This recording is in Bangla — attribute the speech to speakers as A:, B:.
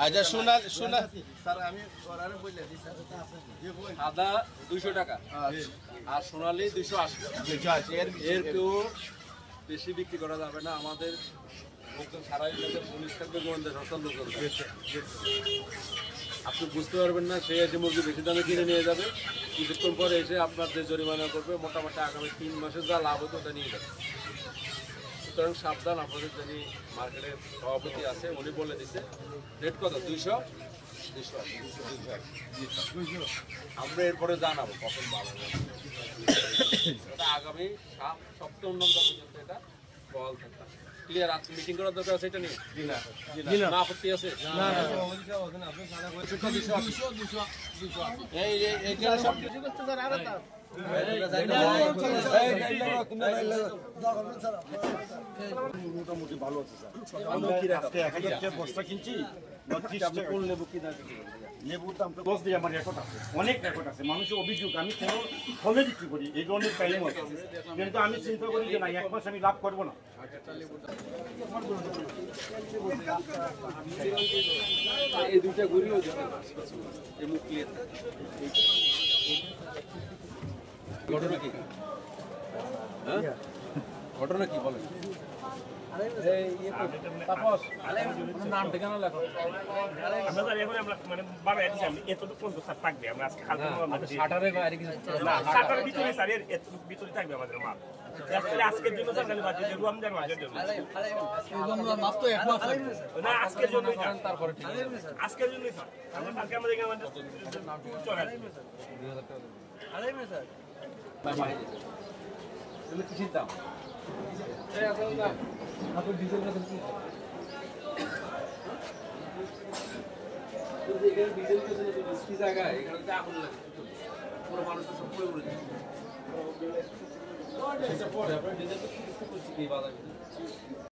A: আচ্ছা শোনা শোনা
B: স্যার আমি অর্ডারে বলে দিই স্যার
C: আদা 200 টাকা আর সোনালি 280 এর কেউ বেশি বিক্রি করা যাবে না। আমাদের সারা এলাকাতে পুলিশ থাকবে, গোয়েন্দা সংস্থার লোক থাকবে। আপনি বুঝতে পারবেন না, সে এসে মুরগি বেশি দামে কিনে নিয়ে যাবে, কিছুক্ষণ পরে এসে আপনার যে জরিমানা করবে মোটামুটি আগামী 3 মাসে যা লাভ হতো ওটা নিয়ে যাবে। সুতরাং সাবধান। আপনাদের যিনি মার্কেটের সভাপতি আছে উনি বলে দিচ্ছে রেট কত 200। আমরা এরপরে জানাবো কখন ভালো হবে। এটা আগামী সপ্তাহ পর্যন্ত এটা বহাল থাকবে। ক্লিয়ার? আপনি মিটিং করার দরকার আছে এটা নিয়ে? না আপত্তি আছে?
D: মোটামুটি ভালো আছে স্যার। বস্তা কিনছি লেবুর দাম তো দশ দিয়ে আমার রেকর্ড আছে, অনেক রেকর্ড আছে। মানুষের অভিযোগ আমি কোনো ফলে বিক্রি করি, এই ধরনের টাইম আছে, কিন্তু আমি চিন্তা করি যে না 1 মাস আমি লাভ করবো না।
C: এই দুইটা ঘুরিও ঘটনা কি? ঘটনা কি বলেন? নাম ঠিকানা লেখো।
D: আজকের জন্য রমজান মাসের জন্য আজকের জন্য
C: তারপরে
D: আজকের জন্যই স্যার আমরা কালকে আমাদের
C: কি চিন্তা জায়গায় এখানে আগুন লাগে পুরো মানুষ সব পড়ে পড়ে যায়। পরে আপনার ডিজেল তো বাজার